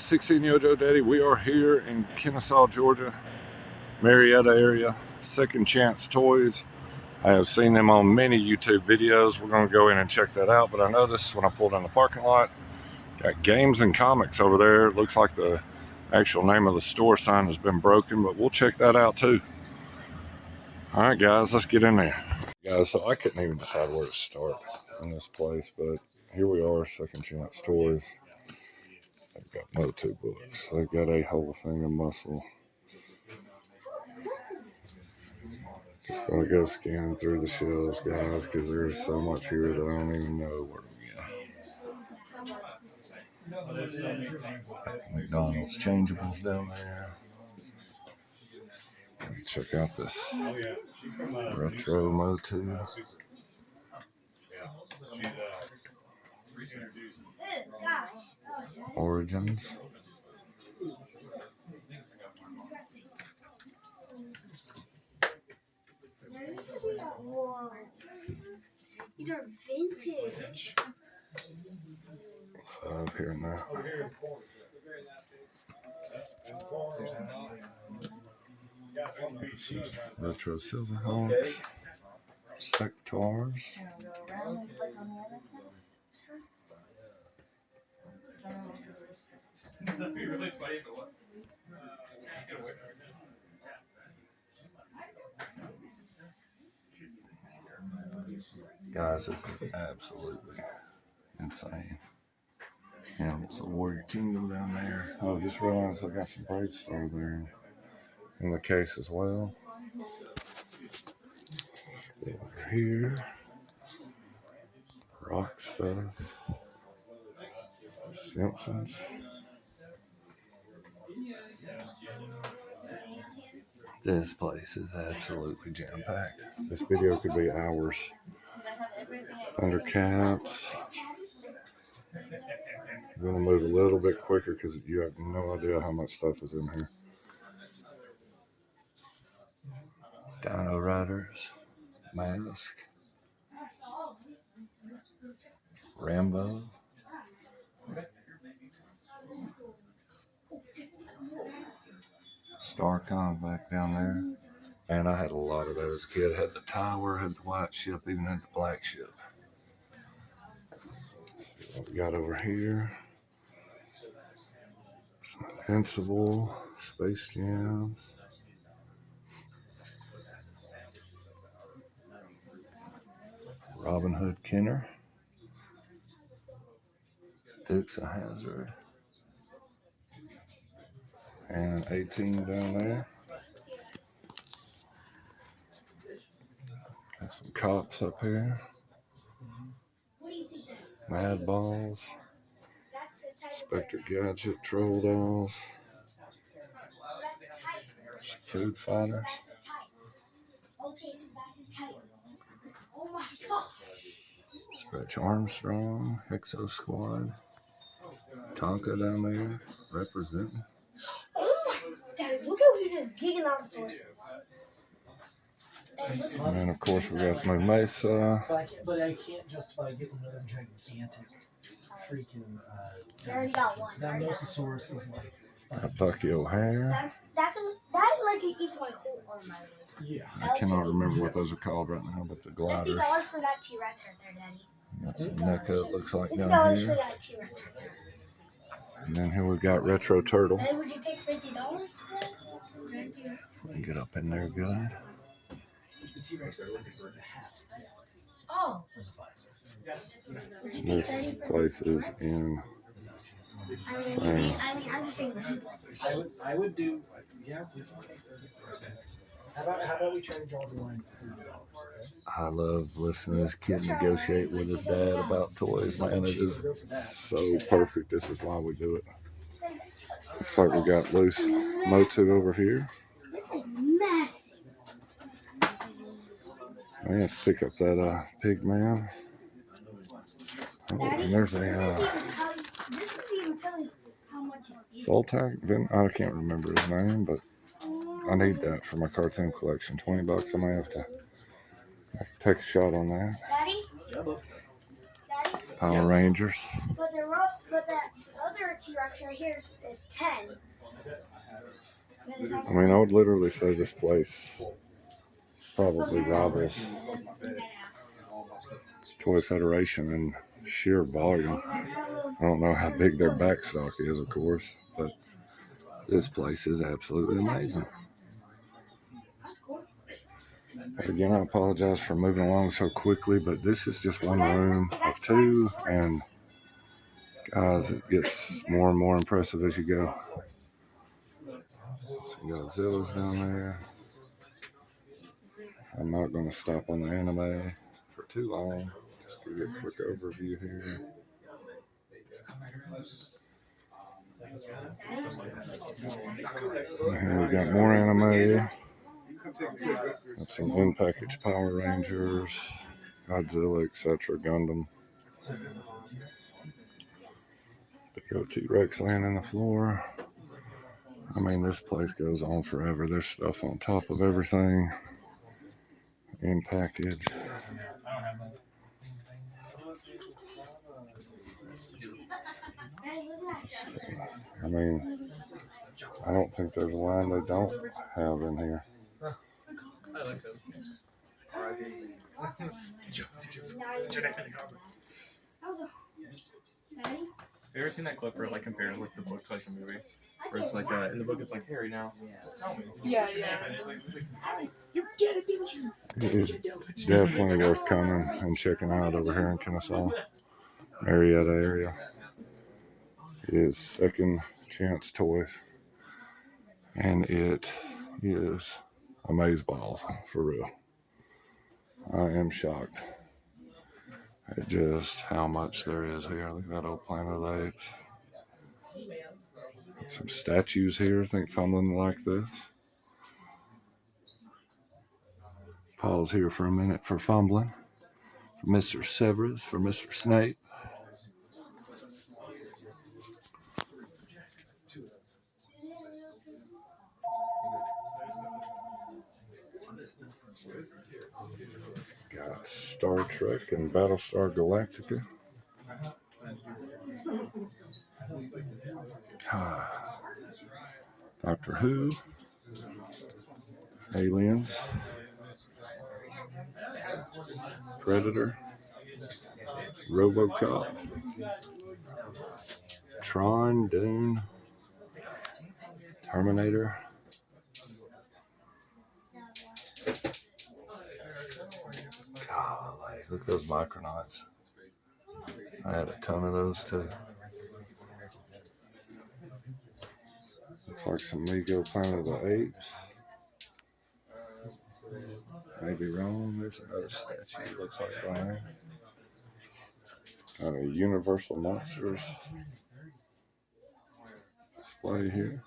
16-year-old Joe Daddy. We are here in Kennesaw, Georgia, Marietta area, Second Chance Toys. I have seen them on many YouTube videos. We're going to go in and check that out, but I noticed when I pulled in the parking lot, got Games and Comics over there. It looks like the actual name of the store sign has been broken, but we'll check that out too. All right, guys, let's get in there. Guys, so I couldn't even decide where to start in this place, but here we are, Second Chance Toys. They've got Motu books. They've got a whole thing of muscle. Just gonna go scanning through the shelves, guys, because there's so much here that I don't even know where to begin. McDonald's changeables down there. Check out this retro Motu. Origins. These are vintage. Five here now. Retro Silverhawks. Sectors. That'd be really funny if it was. Guys, this is absolutely insane. And it's a Warrior Kingdom down there. Oh, I just realized I got some Bravestar there in the case as well. Over here, rock stuff. Simpsons. This place is absolutely jam-packed. This video could be hours. Thundercats. I'm going to move a little bit quicker because you have no idea how much stuff is in here. Dino Riders. Mask. Rambo. Starcom back down there. And I had a lot of those. Kid had the Tower, had the White Ship, even had the Black Ship. Let's see what we got over here. Invincible, Space Jam. Robin Hood Kenner. Dukes of Hazzard. And 18 down there. Got some cops up here. Mad Balls. Spectre Gadget, Troll Dolls. Food Fighters. Oh my god. Stretch Armstrong, Hexo Squad. Tonka down there, representing. Oh my god, look how he's just gigging on the sources. And then, of course, we got my Mesa. But I can't justify getting another gigantic freaking. You already got one. That Mosasaurus is like. Bucky O'Hare. That like eats my whole arm. Yeah. I cannot remember what those are called right now, but the gliders. $50 for that T-Rex right there, Daddy. Got some NECA, it looks like down $50 for here. that T-Rex right there. And then here we've got Retro Turtle. Hey, would you take $50 for that? Get up in there good. The T-Rex is looking for the hat. Oh. Or the visor. Would you take This 30 for place is in. I'm just saying. I would do. Yeah. How about we try to draw the line $30? I love listening to this kid negotiate with his dad about toys, man. It is so perfect. This is why we do it. Looks like we got loose Motu over here. This is massive. I have to pick up that pig man. Oh, and there's a This is even telling you how much it is. Voltac. I can't remember his name, but I need that for my cartoon collection. $20. I may have to take a shot on that. Daddy? Daddy? Power Rangers. But the other T-Rex right here is 10. I mean, I would literally say this place probably rivals Toy Federation in sheer volume. I don't know how big their backstock is, of course, but this place is absolutely amazing. Again, I apologize for moving along so quickly, but this is just one room of two, and guys, it gets more and more impressive as you go. Some Godzilla's down there. I'm not going to stop on the anime for too long. Just give you a quick overview here. Here we got more anime. Got some in-package Power Rangers, Godzilla, etc., Gundam. Big old T-Rex laying on the floor. I mean, this place goes on forever. There's stuff on top of everything. In-package. I mean, I don't think there's a line they don't have in here. I like those. Have you ever seen that clip where it like compares like the book to like the movie? Where it's like in the book it's like Harry now. Just tell me. Yeah. You did it, didn't you? It is definitely worth coming and checking out over here in Kennesaw, Marietta area. It is Second Chance Toys, and it is amazeballs for real. I am shocked at just how much there is here. Look at that old Planet of the Apes. Some statues here, I think, fumbling like this. Paul's here for a minute for fumbling. For Mr. Severus, for Mr. Snape. Got Star Trek and Battlestar Galactica. Doctor Who. Aliens. Predator. RoboCop. Tron, Dune. Terminator. Golly, look at those Micronauts. I had a ton of those too. Looks like some Mego Planet of the Apes. Maybe wrong. There's another statue. Looks like Brian. Got a Universal Monsters display here.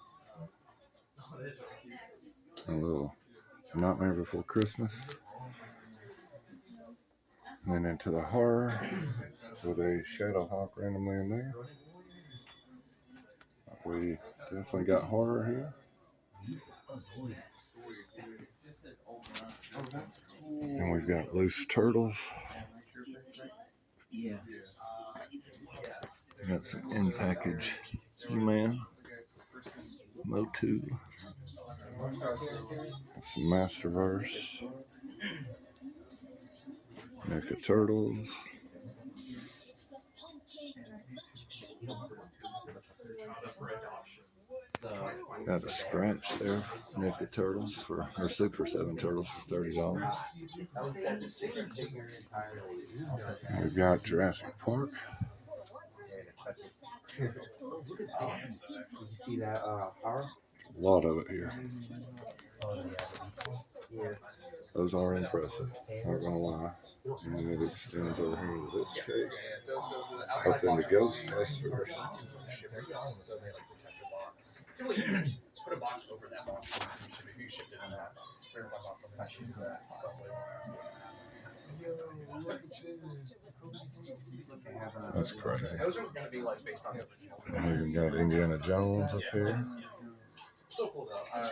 A little Nightmare Before Christmas. And then into the horror with a Shadowhawk randomly in there. We definitely got horror here. And we've got Loose Turtles. We got some in-package He-Man. Motu. Some Masterverse. Mecha Turtles. Got a scratch there for Mecha Turtles or Super 7 Turtles for $30. And we've got Jurassic Park. Did you see that horror? A lot of it here. Those are impressive, not gonna lie. And it extends over here to this cake. Up into Ghostbusters. Put a box over that box. If you shipped it on that box. That's crazy. Those are going to be like based on the original. And we even got Indiana Jones up here. So cool though.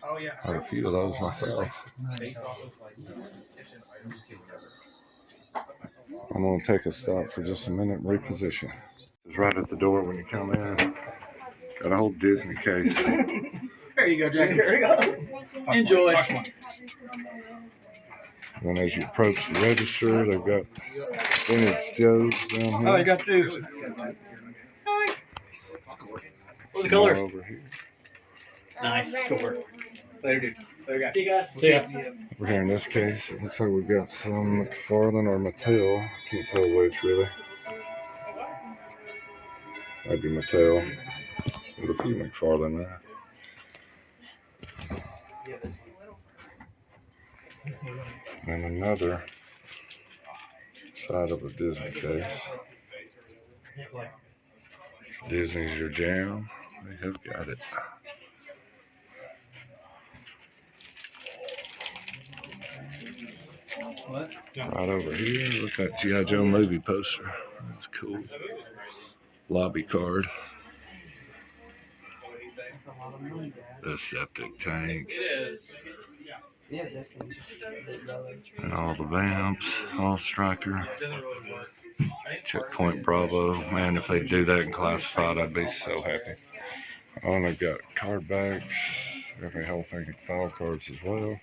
Oh yeah. Had a few of those myself. Based off of like kitchen items. I'm gonna take a stop for just a minute and reposition. It's right at the door when you come in. Got a whole Disney case. There you go, Jackson. There you go. Enjoy. And as you approach the register, they've got vintage Joe's down here. Oh, you got two. Nice. What's the color? Over here. Nice. Cool work. Later, dude. Later, guys. See you guys. See ya. Over here in this case, it looks like we've got some McFarlane or Mattel. I can't tell which really. Might be Mattel. With a few McFarlane there. And another side of a Disney case. Disney's your jam. They have got it. What? Right over here, look at that G.I. Joe movie poster. That's cool. Lobby card. The septic tank. And all the vamps, all striker. Checkpoint Bravo. Man, if they do that in classified, I'd be so happy. Oh, and they've got card backs. Every whole thing of file cards as well.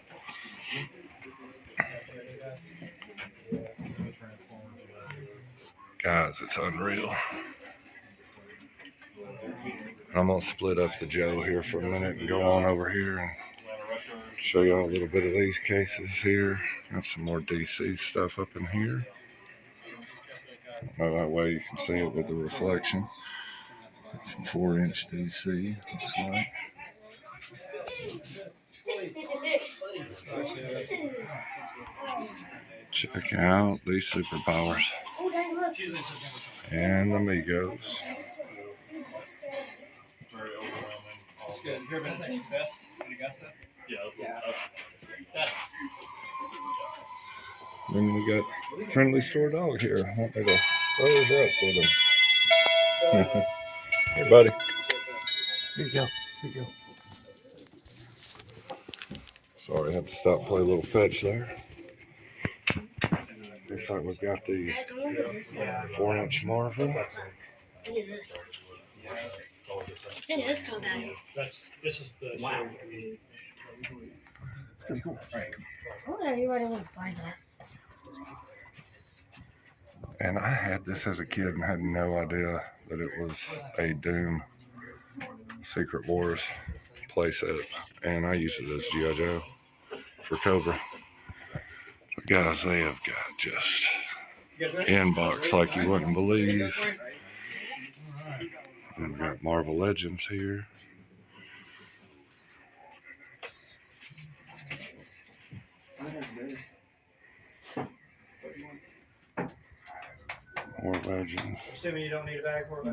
Guys, it's unreal. I'm gonna split up the Joe here for a minute and go on over here and show y'all a little bit of these cases here. Got some more DC stuff up in here. That way you can see it with the reflection. Some 4-inch DC, looks like. Check out these superpowers. And the Migos. That's good. Have you ever been to Chicken Fest in Augusta? Yeah. Then we got Friendly Store Dog here. I want me to throw his up with him. Hey, buddy. Here you go. Here you go. Sorry, I had to stop and play a little fetch there. Looks like we've got the 4-inch Marvel. Look at this. Look at this cool guy. This is the Wow. It's pretty cool. I wonder if anybody would buy that. And I had this as a kid and had no idea that it was a Doom Secret Wars playset. And I used it as G.I. Joe for Cobra. But guys, they have got just inbox like you wouldn't believe. And we've got Marvel Legends here. More Legends. Assuming you don't need a bag for it.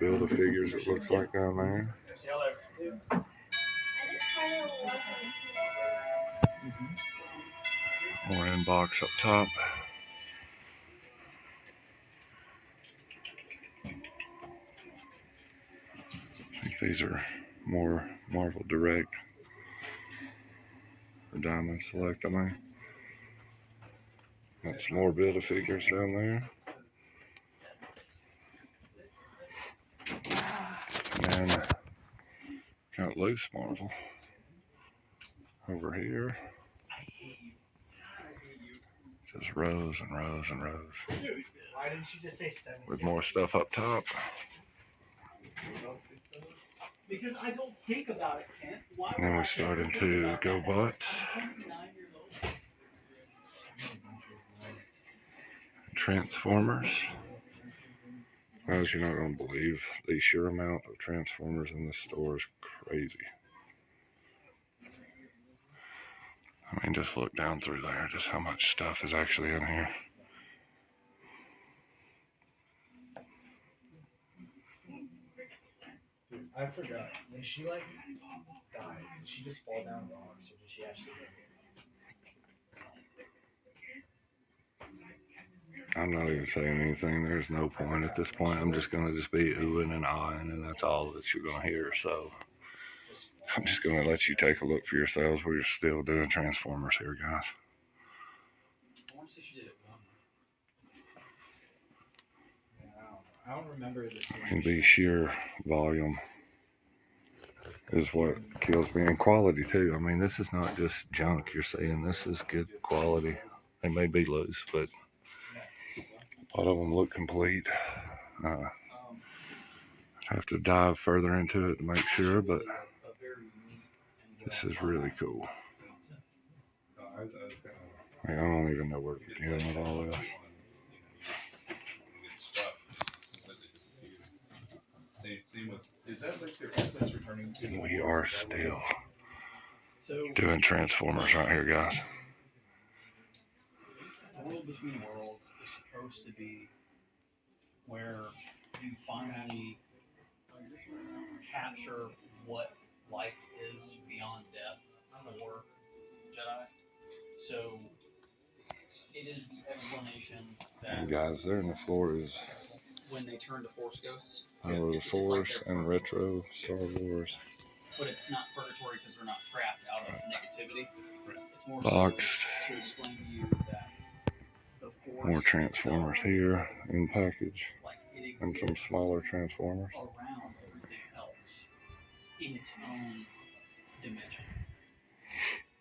Build a figures, it looks like down there. See y'all later. I didn't find it. More inbox up top. I think these are more Marvel Direct or Diamond Select, I mean. Got some more Build-A-Figures down there. And got loose Marvel over here. Just rows and rows and rows. Why didn't you just say 7? With more stuff up top. Because I don't think about it, Kent. Why And then we start into Go Bots. Transformers. Guys, you're not going to believe the sheer amount of Transformers in this store is crazy. I mean, just look down through there, just how much stuff is actually in here. I forgot. When she died, did she just fall down rocks or did she actually get hit? I'm not even saying anything. There's no point at this point. I'm just going to just be oohing and ahhing, and that's all that you're going to hear. So I'm just going to let you take a look for yourselves. We're still doing Transformers here, guys. I don't remember this. And the sheer volume is what kills me. And quality too. I mean, this is not just junk you're saying. This is good quality. They may be loose, but a lot of them look complete. I'd have to dive further into it to make sure, but this is really cool. I don't even know where to begin with all this. And we are still doing Transformers right here, guys. The World Between Worlds is supposed to be where you finally capture what life is beyond death for Jedi. So it is the explanation that And guys, there in the floor is when they turn to Force Ghosts, Power of the it's like Force they're and retro Star Wars. but it's not purgatory because they're not trapped out of negativity. It's more Boxed. so to explain to you that the Force More Transformers itself, here in package. like it And some exists smaller Transformers. around everything else in its own dimension.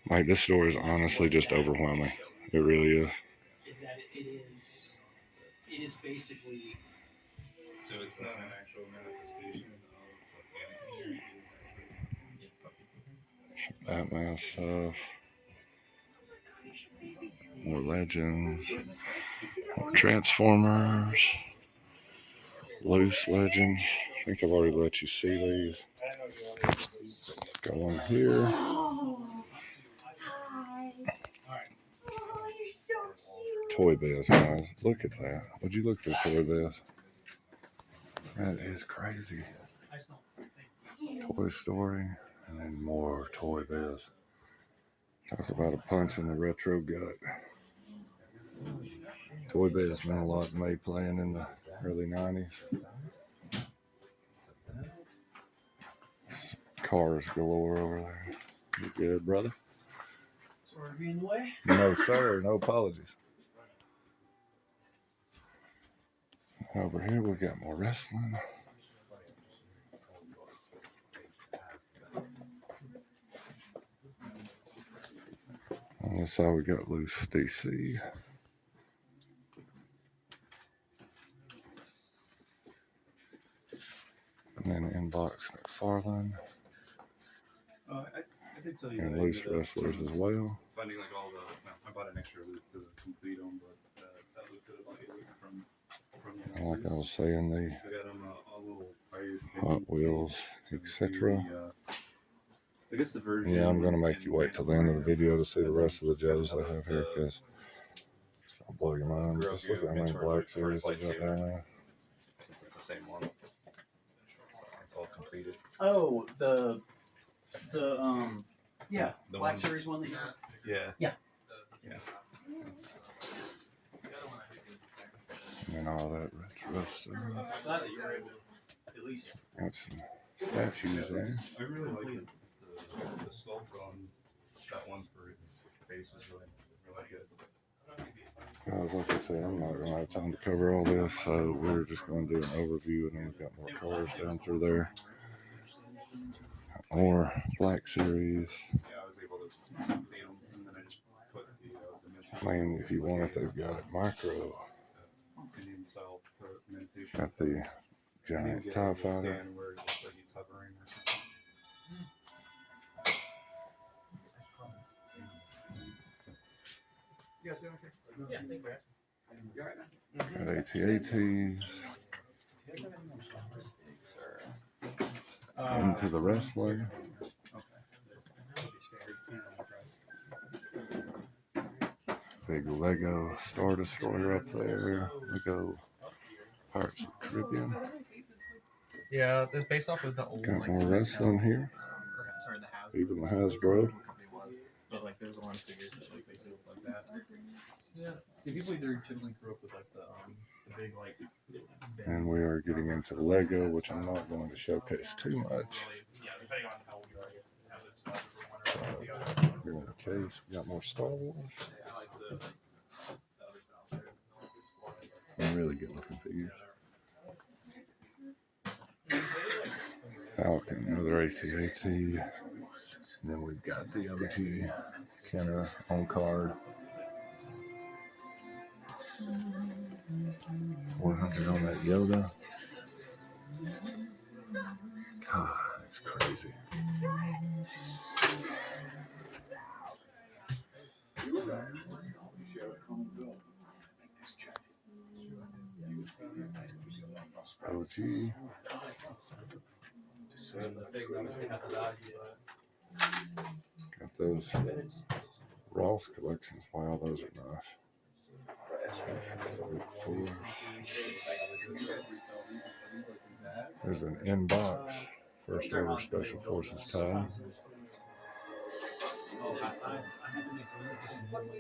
Like, this store is honestly just overwhelming. It really is. Is that it is basically So it's not an actual manifestation of Batman stuff. More Legends. More Transformers. Loose Legends. I think I've already let you see these. Let's go in here. Oh, hi. Oh, you're so cute. Toy Biz, guys. Look at that. Would you look at Toy Biz? That is crazy. Toy Story. And then more Toy Biz. Talk about a punch in the retro gut. Toy Biz meant a lot to me playing in the early 90s. Cars galore over there. You good, brother? sorry to be in the way. No, sir. No apologies. Over here, we got more wrestling. On this side, we got Loose DC. And then Inbox McFarlane. I did tell you And that I Loose ended up Wrestlers as well. finding like all the. No, I bought an extra loop to complete them, but that loop could have like from the. And like I was saying, the I got them all little fires. Hot Wheels, etc. I guess the version. Yeah, I'm gonna make you wait till the end of the video to see the rest of the Joes I have here, because I'll blow your mind. Just look at how many Black Series I got there now. Since it's the same one. So it's all completed. Oh, the yeah, The Black one- Series one that you Yeah. And all that retro stuff. I'm glad that you were able to at least Got some statues there. I really like the sculpt on that one for its face was really good. Guys, like I said, I'm not gonna have time to cover all this, so we're just gonna do an overview, and then we've got more cars down through there. More Black Series. Yeah, I was able to complete them, and then I just put the dimension. I mean, if you want it, they've got it micro. Indian style meditation. Got the giant TIE Fighter. Stand where it looks like he's hovering or something. You guys doing okay? yeah, thank you. You alright now? Got AT-ATs. Into the wrestling. Big Lego Star Destroyer up there. Lego Pirates of the Caribbean. Yeah, it's based off of the old. Got like, more wrestling here. Sorry, the Hasbro. Even the Hasbro. But like, there's a lot of figures that like basically look like that. Yeah. See, people either typically grew up with like the big like. And we are getting into Lego, which I'm not going to showcase too much. Yeah, depending on how old you are, you have this stuff. Here in the case, we got more Star Wars. I'm really good looking figures. Falcon, another AT-AT. And then we've got the OG Kenner on card. 400 on that Yoda. God, it's crazy. OG. Got those Ross collections. Wow, those are nice. There's an inbox. First ever Special Forces tie.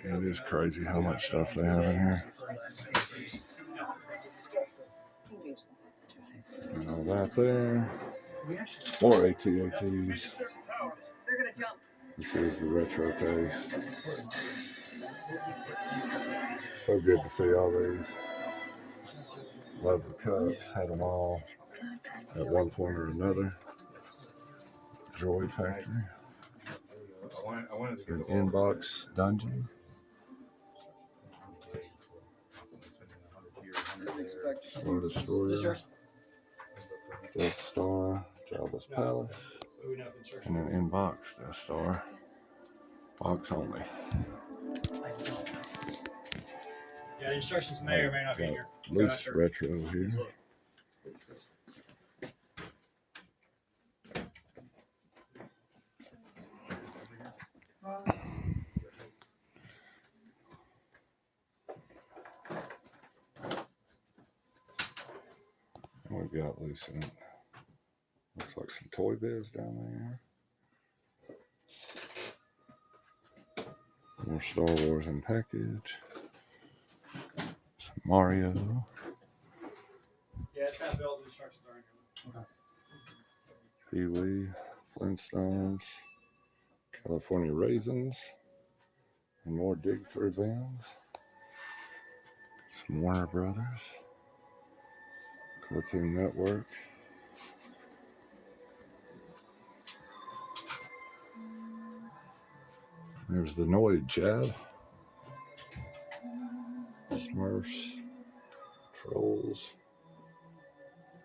It is crazy how much stuff they have in here. And all that there. More AT-ATs. This is the retro case. So good to see all these. Love the cups. Had them all at one point or another. Droid Factory. An inbox dungeon. Star Destroyer. Death Star. Jabba's Palace. And an inbox Death Star. Box only. Yeah, the instructions may or may not be here. Loose retro here. And we've got loose in it. Looks like some Toy Biz down there. More Star Wars in package. Some Mario. Yeah, it's got build instructions already. Pee Wee, Flintstones, California Raisins, and more Dig Through bands. Some Warner Brothers, Cartoon Network. There's the Noid Chad. Smurfs, Trolls,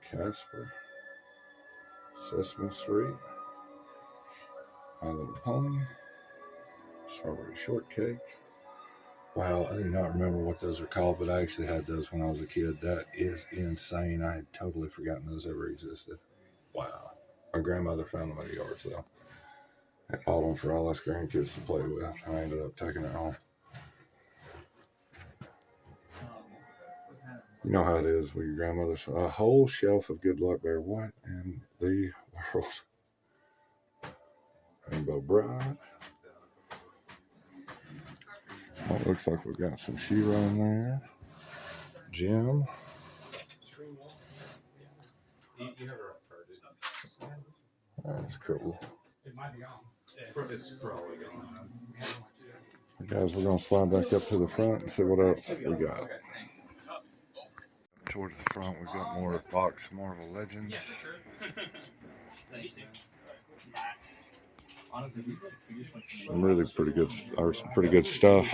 Casper, Sesame Street, My Little Pony, Strawberry Shortcake. Wow, I do not remember what those are called, but I actually had those when I was a kid. That is insane. I had totally forgotten those ever existed. Wow. My grandmother found them at the yards, though. I bought them for all us grandkids to play with. I ended up taking it home. You know how it is with your grandmother's. A whole shelf of Good Luck Bear. What in the world? Rainbow Bride. Oh, it looks like we've got some She-Ra in there. Jim. That's cool. It might be on. It's probably gone. Guys, we're going to slide back up to the front and see what else we got. Towards the front, we've got more box Marvel Legends. Yeah, for sure. Thank you. Honestly, Some really pretty good, or some pretty good stuff.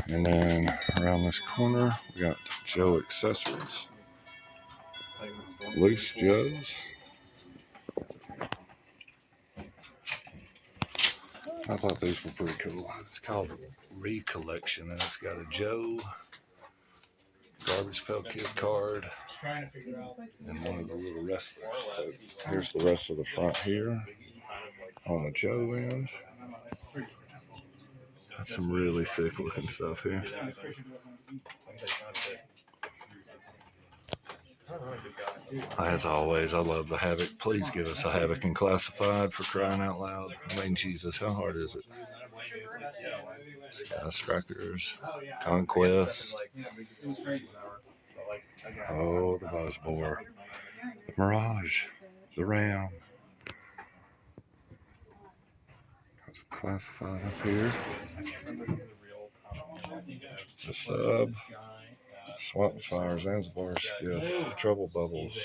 And then around this corner, we got Joe Accessories. Loose Joes. I thought these were pretty cool. It's called Recollection, and it's got a Joe Garbage Pail Kid card Trying to figure out. and one of the little wrestlers. But here's the rest of the front here on the Joe end. Got some really sick looking stuff here. As always, I love the Havoc. Please give us a Havoc and Classified, for crying out loud. I mean, Jesus, how hard is it? Sky Strikers, Conquest. Oh, the Buzzbore, the Mirage, the Ram. Got some Classified up here. The Sub, Swap Fire, Zanzibar Skip, Trouble Bubbles,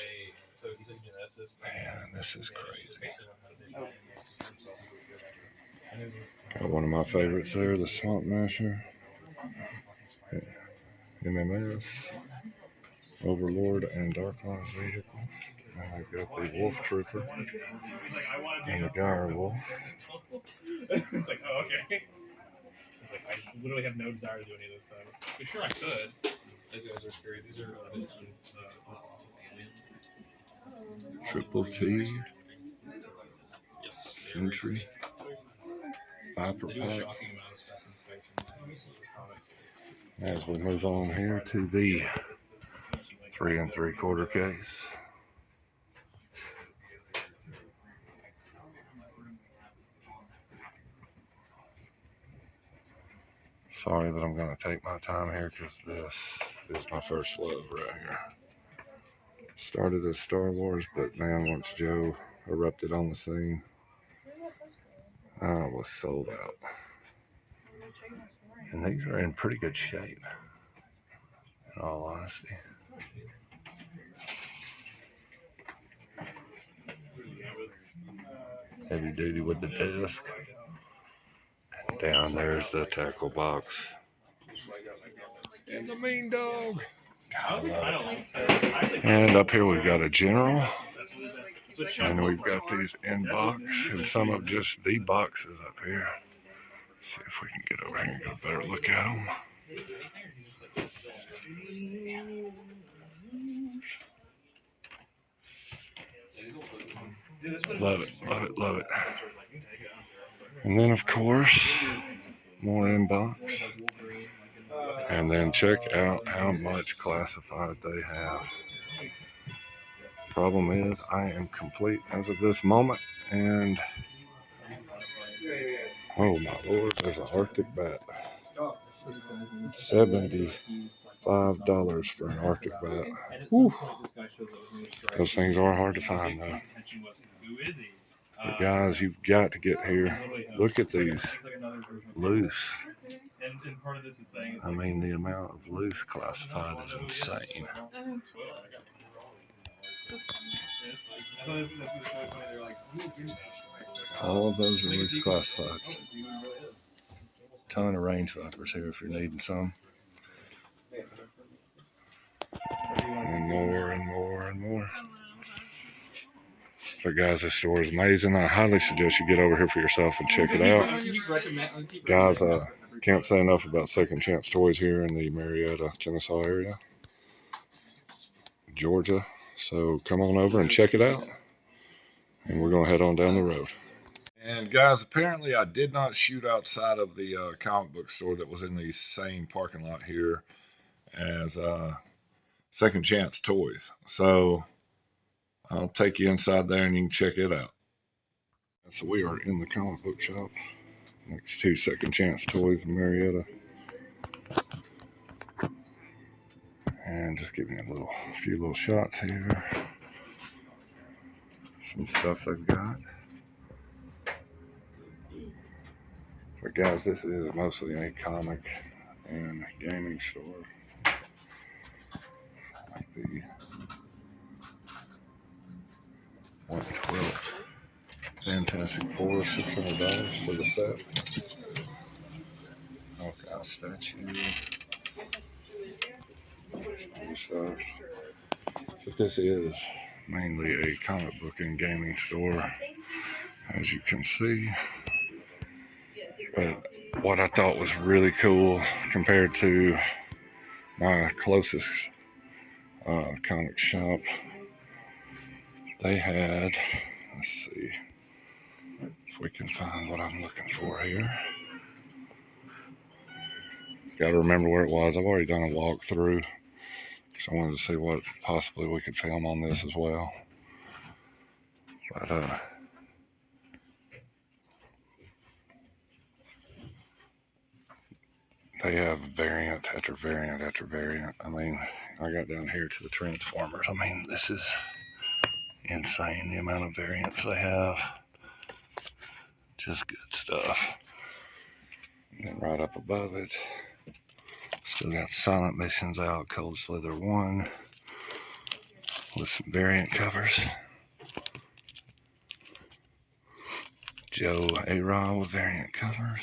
So he took Genesis. Man, this is crazy. Got one of my favorites there, the Swamp Masher. MMS, Overlord, and Darklaw's vehicle. And we've got the Wolf Trooper and the Gyre Wolf. It's like, oh, okay. Like, I literally have no desire to do any of those things. But sure, I could. These guys are scary. These are Triple T, yes. Sentry, Viper They do a Pack. shocking amount of stuff in space. As we move on here to the 3 3/4 case. Sorry, but I'm going to take my time here because this is my first love right here. Started as Star Wars, but man, once Joe erupted on the scene, I was sold out. And these are in pretty good shape, in all honesty. Heavy duty with the disc. Down there's the tackle box. And the mean dog. And up here we've got a general. And we've got these in box and some of just the boxes up here. See if we can get over here and get a better look at them. Love it, love it, love it. And then of course, more in box. And then check out how much classified they have. Problem is, I am complete as of this moment, and oh my lord, there's an Arctic bat. $75 for an Arctic bat. Whew. Those things are hard to find though. But guys, you've got to get here. Look at these loose. And part of this is saying, I mean, the amount of loose classified is insane. All of those are loose classifieds. Ton of range vipers here if you're needing some. And more and more and more. But guys, this store is amazing. I highly suggest you get over here for yourself and check it out. Guys, can't say enough about Second Chance Toys here in the Marietta, Kennesaw area, Georgia. So come on over and check it out. And we're going to head on down the road. And guys, apparently I did not shoot outside of the comic book store that was in the same parking lot here as Second Chance Toys. So I'll take you inside there and you can check it out. So we are in the comic book shop next to Second Chance Toys in Marietta. And just giving you a few little shots here. Some stuff they've got. But guys, this is mostly a comic and gaming store. Like the 112 Fantastic Four, $600 for the set. Okay, statue. Some stuff. But this is mainly a comic book and gaming store, as you can see. But what I thought was really cool compared to my closest comic shop, they had, let's see if we can find what I'm looking for here. Got to remember where it was. I've already done a walkthrough because I wanted to see what possibly we could film on this as well. But they have variant after variant after variant. I mean, I got down here to the Transformers. I mean, this is insane, the amount of variants they have. Just good stuff. And then right up above it, still got Silent Missions out, Cold Slither 1. with some variant covers. Joe A-Rod with variant covers.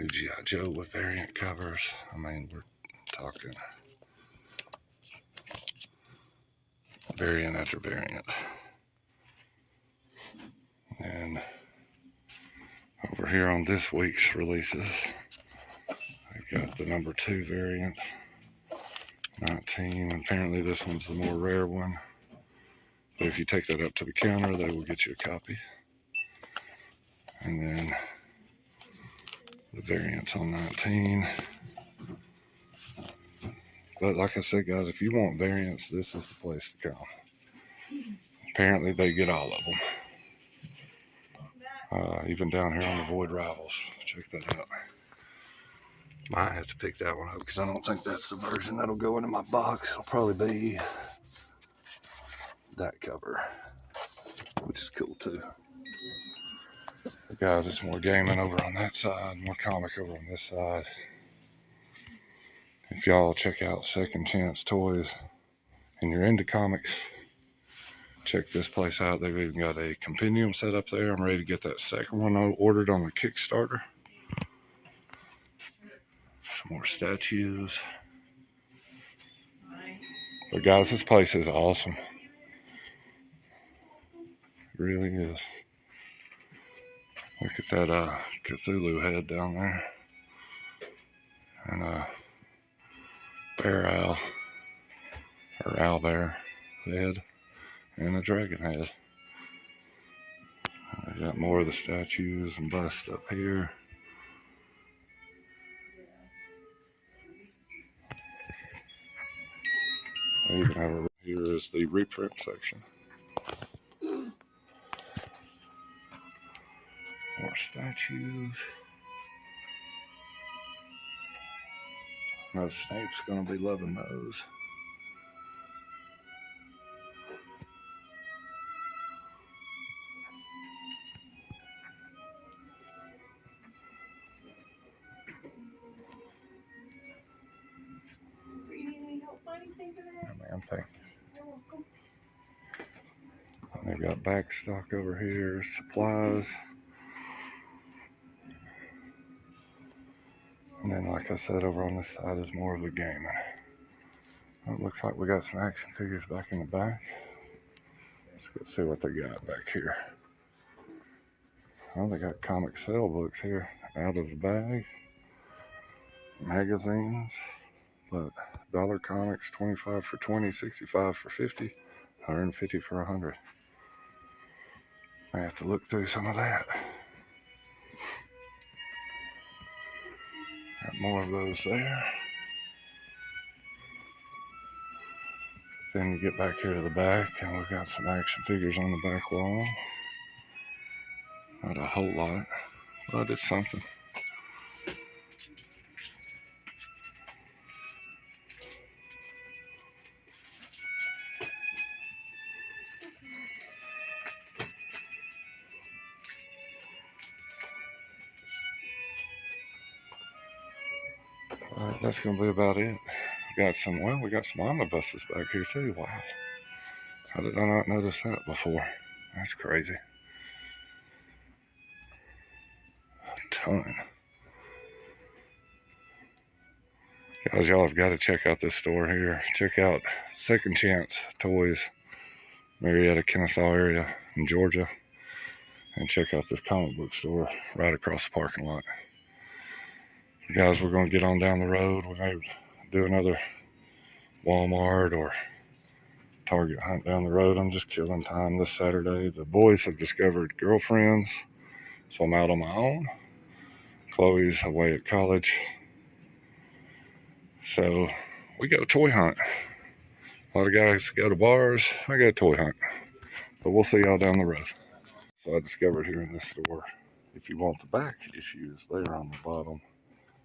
New G.I. Joe with variant covers. I mean, we're talking variant after variant. And over here on this week's releases, I got the number 2 variant, 19. Apparently this one's the more rare one. But if you take that up to the counter, they will get you a copy. And then the variants on 19. But like I said, guys, if you want variants, this is the place to come. Apparently they get all of them. Even down here on the Void Rivals. Check that out. Might have to pick that one up because I don't think that's the version that'll go into my box. It'll probably be that cover, which is cool too. But guys, it's more gaming over on that side, more comic over on this side. If y'all check out Second Chance Toys and you're into comics, check this place out. They've even got a compendium set up there. I'm ready to get that second one ordered on the Kickstarter. Some more statues. But guys, this place is awesome. It really is. Look at that Cthulhu head down there. And bear owl, or owl bear head. And a dragon head. I got more of the statues and busts up here. I even have it here is the reprint section. More statues. I know Snape's gonna be loving those. Man, thank you. They've got back stock over here, supplies. And then, like I said, over on this side is more of the gaming. It looks like we got some action figures back in the back. Let's go see what they got back here. Oh, they got comic sale books here out of the bag. Magazines. But dollar comics, 25 for 20, 65 for 50, 150 for 100. I have to look through some of that. Got more of those there. Then you get back here to the back, and we've got some action figures on the back wall. Not a whole lot, but it's something. That's gonna be about it. We got some omnibuses back here too. Wow. How did I not notice that before? That's crazy. A ton. Guys, y'all have got to check out this store here. Check out Second Chance Toys, Marietta, Kennesaw area in Georgia. And check out this comic book store right across the parking lot. Guys, we're going to get on down the road. We may do another Walmart or Target hunt down the road. I'm just killing time this Saturday. The boys have discovered girlfriends, so I'm out on my own. Chloe's away at college. So we go toy hunt. A lot of guys go to bars. I go toy hunt. But we'll see y'all down the road. So I discovered here in this store, if you want the back issues, they're on the bottom.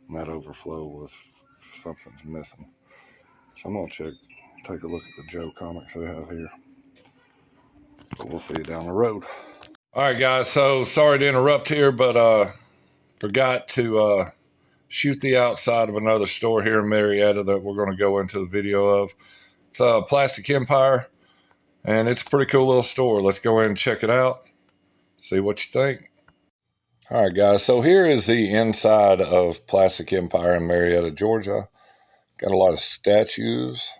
And that overflow was something's missing. So I'm gonna take a look at the Joe comics they have here. But we'll see you down the road. All right, guys. So sorry to interrupt here, but forgot to shoot the outside of another store here in Marietta that we're going to go into the video of. It's Plastic Empire, and it's a pretty cool little store. Let's go in and check it out, see what you think. All right, guys, so here is the inside of Plastic Empire in Marietta, Georgia. Got a lot of statues.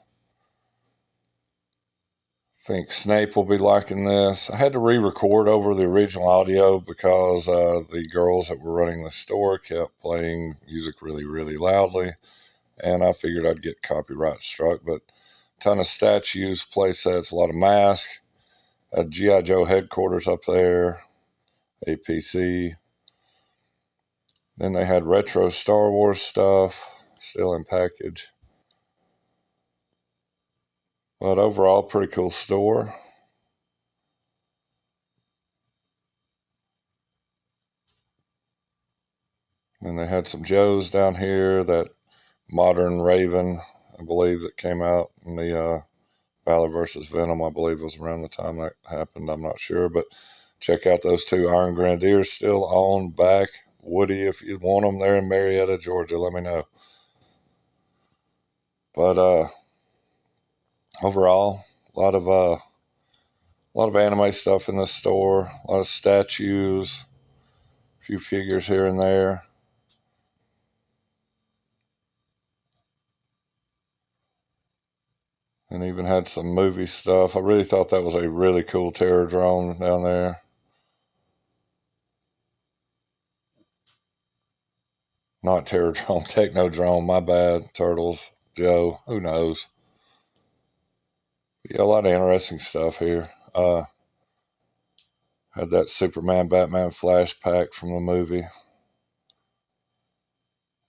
I think Snape will be liking this. I had to re-record over the original audio because the girls that were running the store kept playing music really, really loudly, and I figured I'd get copyright struck. But a ton of statues, play sets, a lot of masks. G.I. Joe headquarters up there, APC. Then they had retro Star Wars stuff, still in package. But overall, pretty cool store. And they had some Joes down here, that modern Raven, I believe, that came out in the Valor versus Venom, I believe was around the time that happened. I'm not sure, but check out those two Iron Grenadiers still on back. Woody, if you want them there in Marietta, Georgia, let me know. But overall, a lot of anime stuff in the store, a lot of statues, a few figures here and there. And even had some movie stuff. I really thought that was a really cool terror drone down there. Not terror drone, techno drone, my bad. Turtles, Joe, who knows. Yeah, a lot of interesting stuff here. Had that Superman, Batman Flash pack from the movie.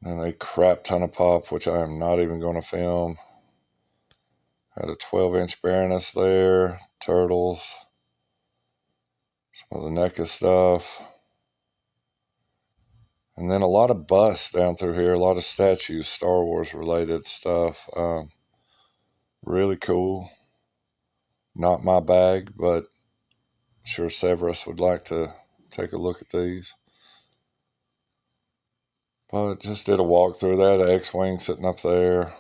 And a crap ton of pop, which I am not even going to film. Had a 12-inch Baroness there, Turtles, some of the NECA stuff. And then a lot of busts down through here, a lot of statues, Star Wars related stuff. Really cool. Not my bag, but I'm sure Severus would like to take a look at these. But just did a walkthrough there, the X-Wing sitting up there.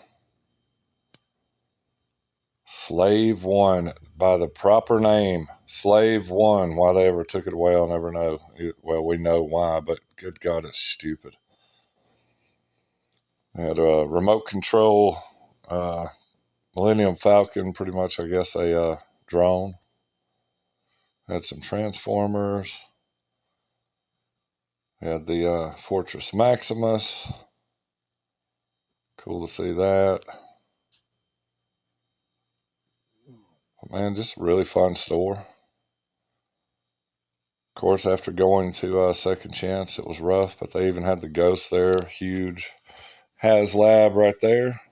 Slave One, by the proper name, Slave One. Why they ever took it away, I'll never know. Well, we know why, but good God, it's stupid. They had a remote control Millennium Falcon, pretty much, I guess, a drone. Had some Transformers. Had the Fortress Maximus. Cool to see that. Man, just a really fun store. Of course, after going to Second Chance, it was rough, but they even had the Ghost there, huge HasLab right there.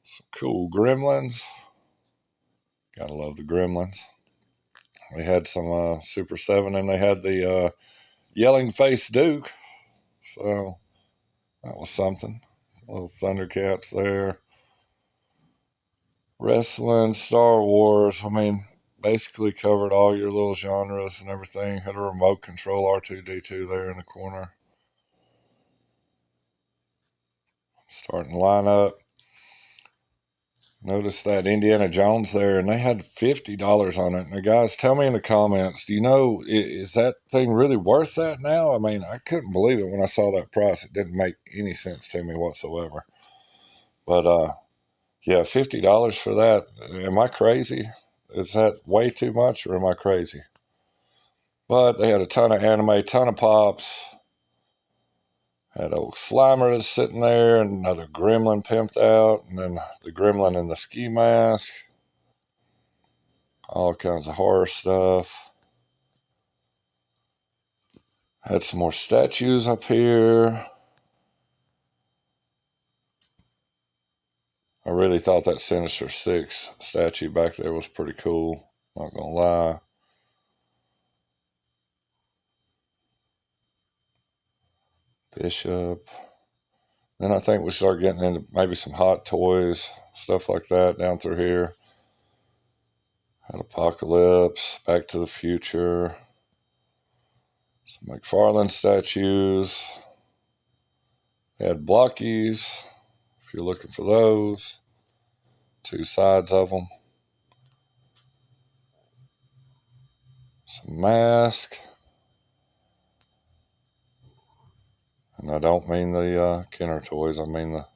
Some cool Gremlins. Gotta love the Gremlins. They had some Super 7, and they had the Yelling Face Duke. So that was something. Little Thundercats there. Wrestling, Star Wars. I mean, basically covered all your little genres and everything. Had a remote control R2-D2 there in the corner. Starting to line up. Notice that Indiana Jones there, and they had $50 on it. Now, guys, tell me in the comments, do you know, is that thing really worth that now? I mean, I couldn't believe it when I saw that price. It didn't make any sense to me whatsoever. But, yeah, $50 for that. Am I crazy? Is that way too much, or am I crazy? But they had a ton of anime, ton of pops. Had old Slimer that's sitting there, and another Gremlin pimped out, and then the Gremlin in the ski mask. All kinds of horror stuff. Had some more statues up here. I really thought that Sinister Six statue back there was pretty cool. Not gonna lie. Bishop. Then I think we start getting into maybe some Hot Toys, stuff like that down through here. Had Apocalypse, Back to the Future. Some McFarlane statues. They had Blockies, if you're looking for those. two sides of them. Some mask. And I don't mean the Kenner toys, I mean the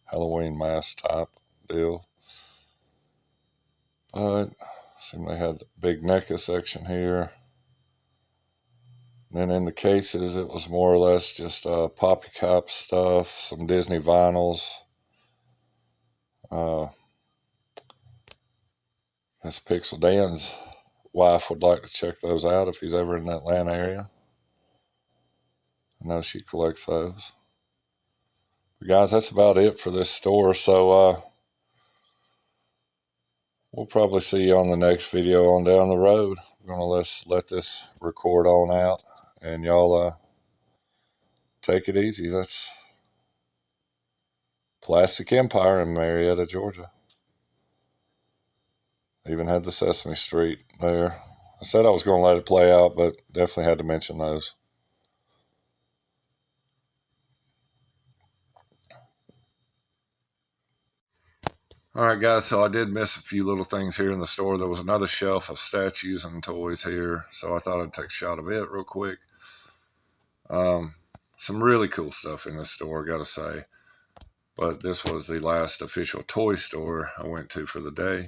Halloween mask type deal. But seemed they had the big NECA section here. And then in the cases, it was more or less just Poppy Cap stuff, some Disney vinyls. This Pixel Dan's wife would like to check those out if he's ever in the Atlanta area. I know she collects those. But guys, that's about it for this store. So we'll probably see you on the next video on down the road. We're gonna let this record on out, and y'all take it easy. That's Plastic Empire in Marietta, Georgia. Even had the Sesame Street there. I said I was going to let it play out, but definitely had to mention those. All right, guys, so I did miss a few little things here in the store. There was another shelf of statues and toys here, so I thought I'd take a shot of it real quick. Some really cool stuff in this store, got to say. But this was the last official toy store I went to for the day.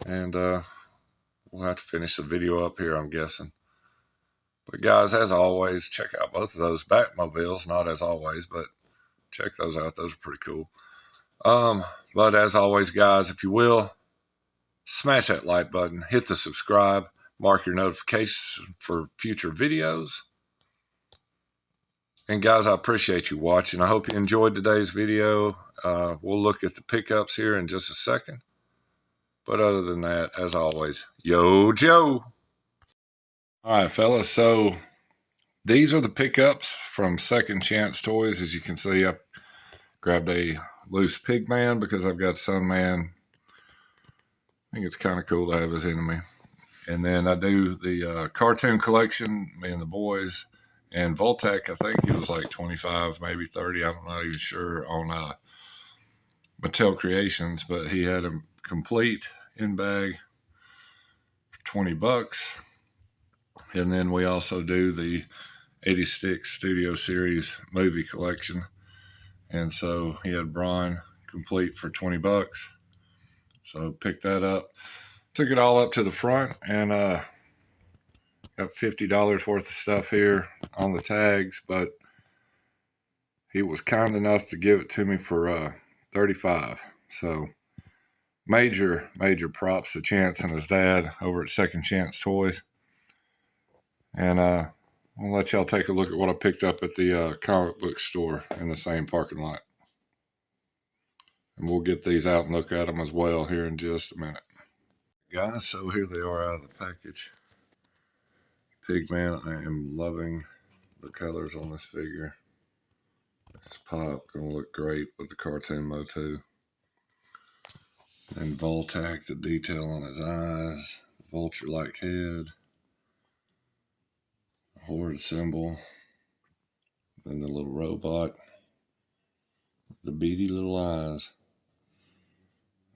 And we'll have to finish the video up here, I'm guessing. But guys, as always, check out both of those Batmobiles. Not as always, but check those out. Those are pretty cool. But as always, guys, if you will, smash that like button, hit the subscribe, mark your notifications for future videos. And guys, I appreciate you watching. I hope you enjoyed today's video. We'll look at the pickups here in just a second. But other than that, as always, yo, Joe. All right, fellas. So these are the pickups from Second Chance Toys. As you can see, I grabbed a loose Pigman because I've got Sunman. I think it's kind of cool to have his enemy. And then I do the cartoon collection, me and the boys. And Voltac, I think he was like 25, maybe 30. I'm not even sure on Mattel Creations, but he had a complete in bag for $20. And then we also do the 86 Studio Series movie collection. And so he had Braun complete for $20. So picked that up. Took it all up to the front and got $50 worth of stuff here on the tags, but he was kind enough to give it to me for $35. So major props to Chance and his dad over at Second Chance Toys. And I'll let y'all take a look at what I picked up at the comic book store in the same parking lot. And we'll get these out and look at them as well here in just a minute. Guys, so here they are out of the package. Pigman, I am loving the colors on this figure. It's Pop, gonna look great with the cartoon mode too. And Voltac, the detail on his eyes, the vulture-like head, the Horde symbol, then the little robot, the beady little eyes.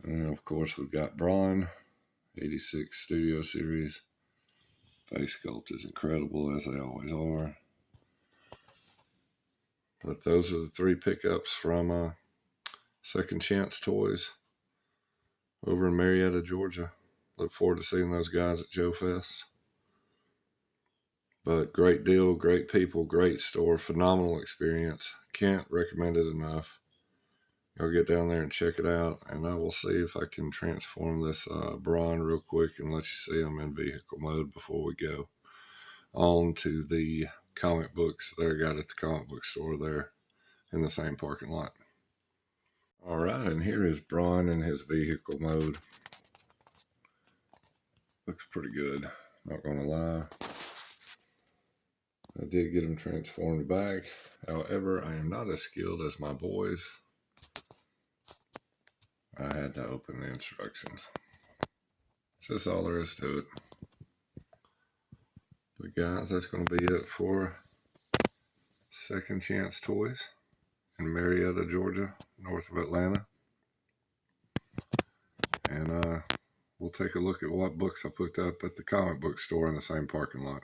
And then of course we've got Braun, 86 Studio Series. Face sculpt is incredible, as they always are. But those are the three pickups from Second Chance Toys over in Marietta, Georgia. Look forward to seeing those guys at Joe Fest. But great deal, great people, great store, phenomenal experience. Can't recommend it enough. Y'all get down there and check it out, and I will see if I can transform this Braun real quick and let you see him in vehicle mode before we go on to the comic books that I got at the comic book store there in the same parking lot. All right, and here is Braun in his vehicle mode. Looks pretty good, not gonna lie. I did get him transformed back. However, I am not as skilled as my boys. I had to open the instructions. That's all there is to it. But guys, that's going to be it for Second Chance Toys in Marietta, Georgia, north of Atlanta. and we'll take a look at what books I picked up at the comic book store in the same parking lot.